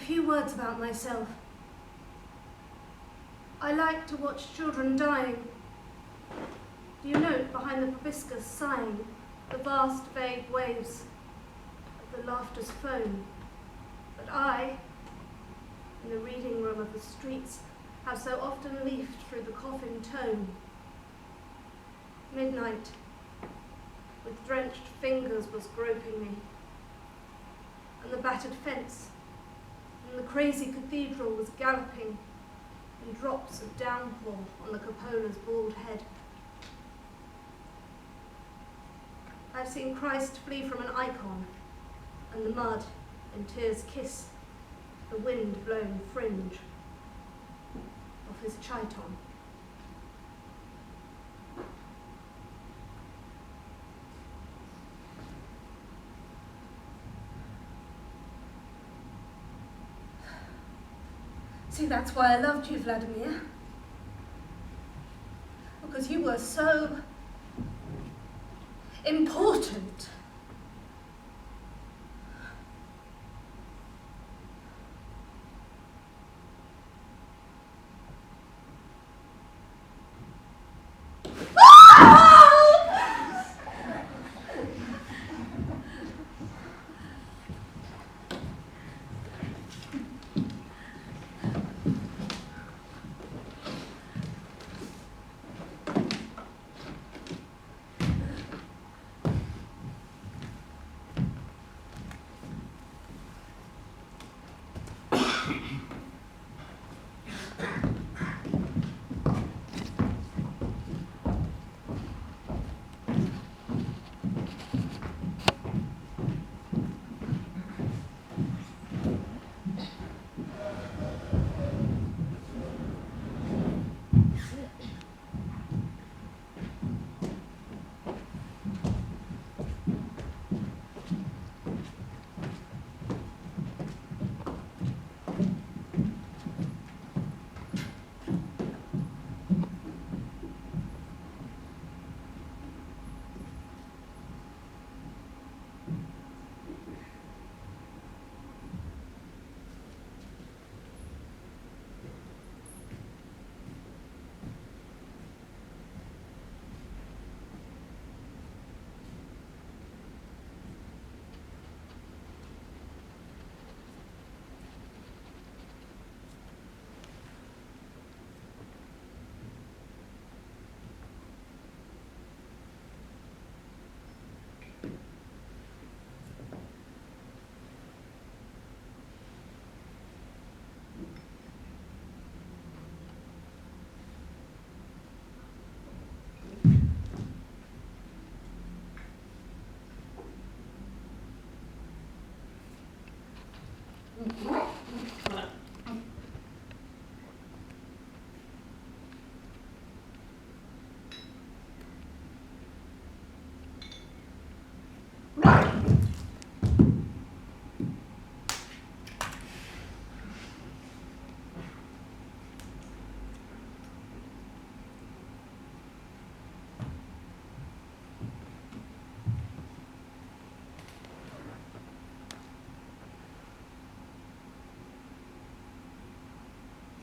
few words about myself. I like to watch children dying. Do you note behind the proboscis sighing the vast vague waves of the laughter's foam? But I, in the reading room of the streets, have so often leafed through the coffin tome. Midnight, with drenched fingers, was groping me, and the battered fence and the crazy cathedral was galloping in drops of downpour on the cupola's bald head. I've seen Christ flee from an icon, and the mud and tears kiss the wind-blown fringe of his chiton. See, that's why I loved you, Vladimir. Because you were so important.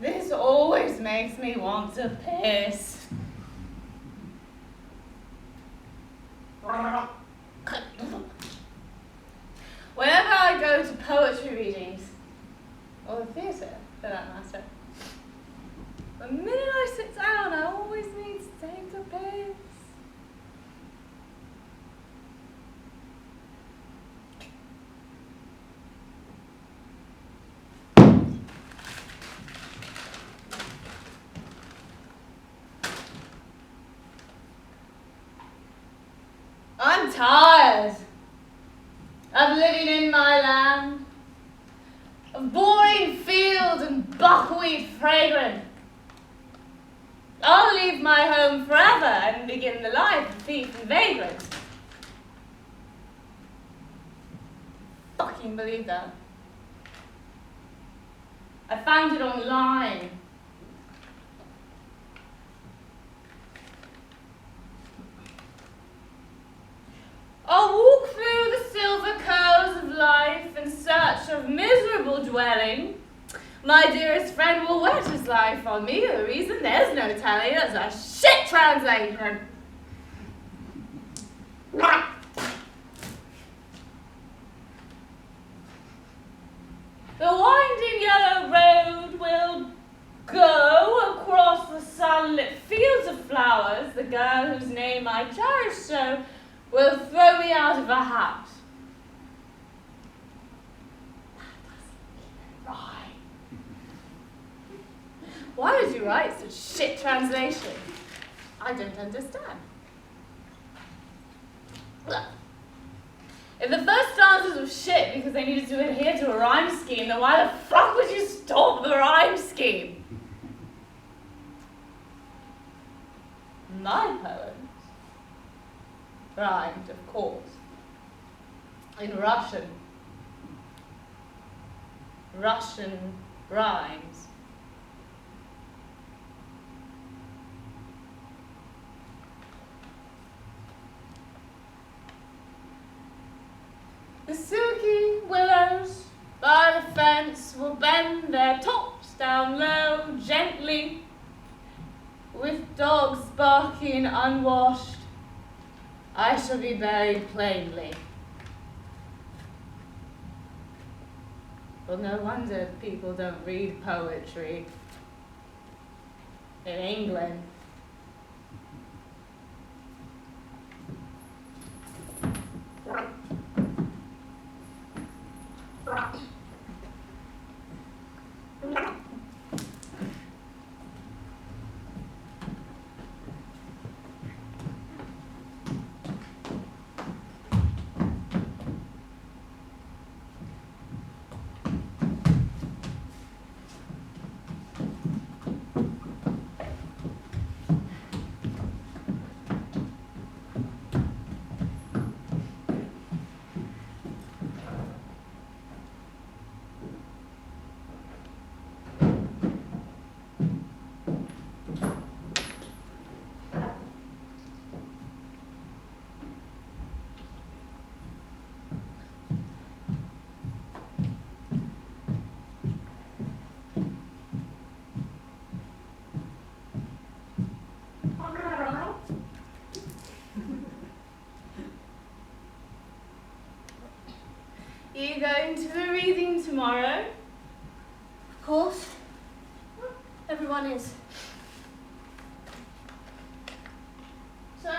This always makes me want to piss. Whenever I go to poetry readings, or the theatre for that matter, the minute I sit down, I always need to take a piss. I'm tired of living in my land, of boring fields and buckwheat fragrant. I'll leave my home forever and begin the life of thief and vagrant. Fucking believe that. I found it online. I'll walk through the silver curls of life in search of miserable dwelling, My dearest friend will wet his life on me. The reason there's no telling. That's a shit translation. The winding yellow road will go across the sunlit fields of flowers. The girl whose name I cherish so will throw me out of her house. That doesn't rhyme. Why would you write such shit translation? I don't understand. Look. If the first stanzas were shit because they needed to adhere to a rhyme scheme, then why the fuck would you stop the rhyme scheme? My poems rhymed, of course, in Russian. Russian rhymes. The silky willows by the fence will bend their tops down low, gently, with dogs barking unwashed. I shall be buried plainly. Well, no wonder people don't read poetry in England. Are you going to the reading tomorrow? Of course. Everyone is. So,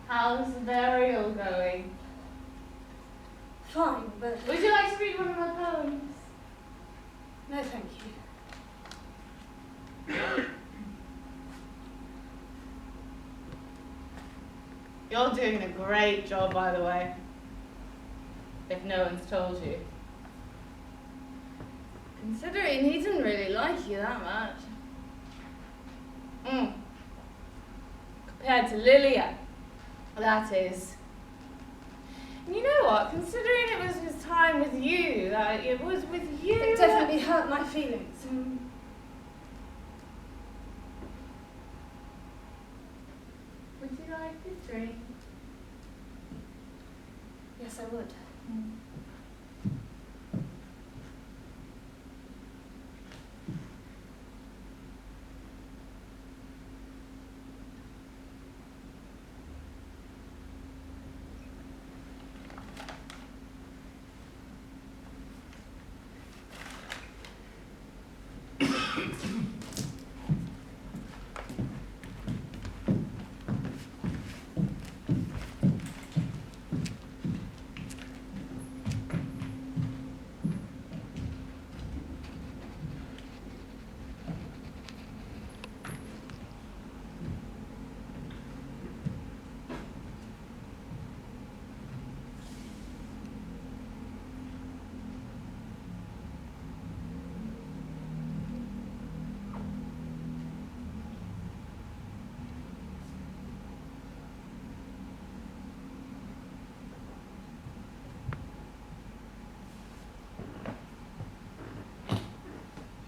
how's the burial going? Fine, but Would you like to read one of my poems? no thank you. You're doing a great job, by the way. If no one's told you. Considering he didn't really like you that much. Compared to Lilia, that is. And you know what? Considering it was his time with you, that it was with you. It definitely hurt my feelings. Would you like a drink? Yes, I would.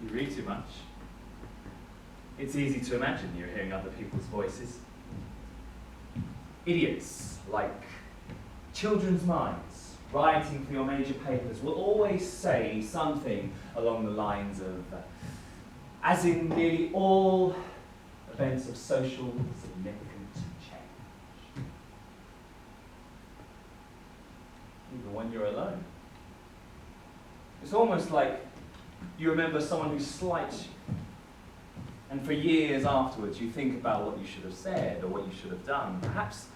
You read too much. It's easy to imagine you're hearing other people's voices. Idiots, like children's minds, writing for your major papers, will always say something along the lines of, as in nearly all events of social significant change. Even when you're alone. It's almost like you remember someone who slights you. And for years afterwards, you think about what you should have said or what you should have done, perhaps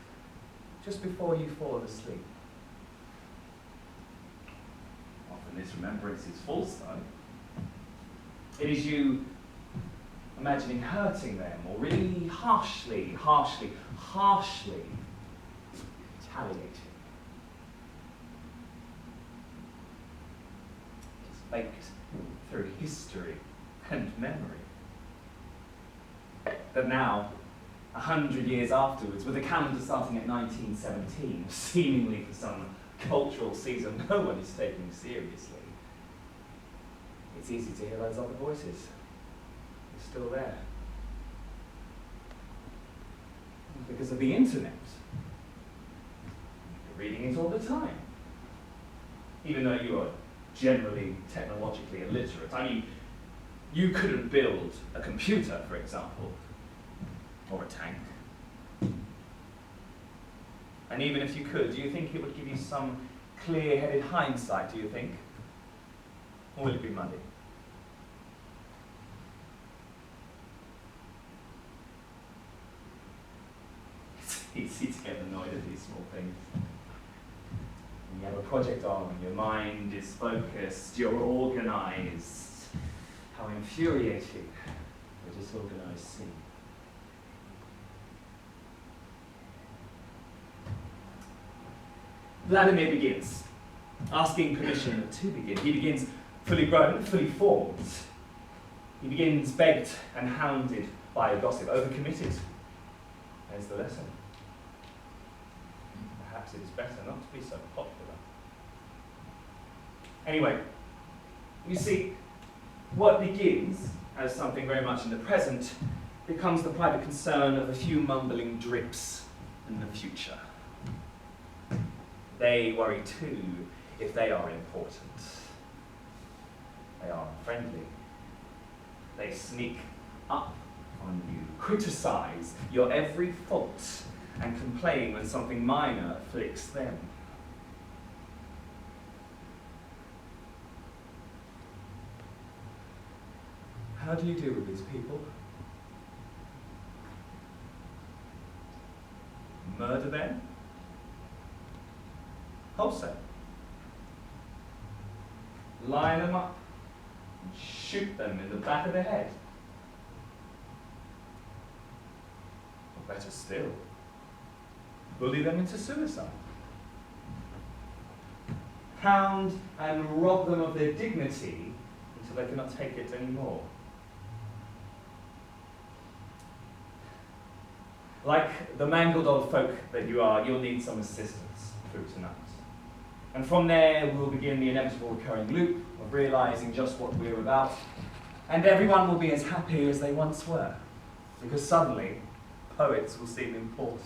just before you fall asleep. Often this remembrance is false, though. It is you imagining hurting them or really harshly retaliating. It's baked through history and memory. But now, 100 years afterwards, with the calendar starting at 1917, seemingly for some cultural season no one is taking seriously, it's easy to hear those other voices. They're still there. Because of the internet. You're reading it all the time. Even though you are generally technologically illiterate. I mean, you couldn't build a computer, for example, or a tank. And even if you could, do you think it would give you some clear-headed hindsight, do you think? Or will it be muddy? It's easy to get annoyed at these small things. When you have a project on, your mind is focused, you're organised. How infuriating a disorganised scene. Velimir begins, asking permission to begin. He begins fully grown, fully formed. He begins begged and hounded by a gossip, overcommitted. There's the lesson. Perhaps it is better not to be so popular. Anyway, you see, what begins as something very much in the present becomes the private concern of a few mumbling drips in the future. They worry too if they are important. They are friendly. They sneak up on you, criticize your every fault, and complain when something minor afflicts them. How do you deal with these people? Murder them? Wholesale? Line them up and shoot them in the back of the head? Or better still, bully them into suicide? Hound and rob them of their dignity until they cannot take it anymore? Like the mangled old folk that you are, you'll need some assistance through tonight. And from there, we'll begin the inevitable recurring loop of realizing just what we're about. And everyone will be as happy as they once were. Because suddenly, poets will seem important.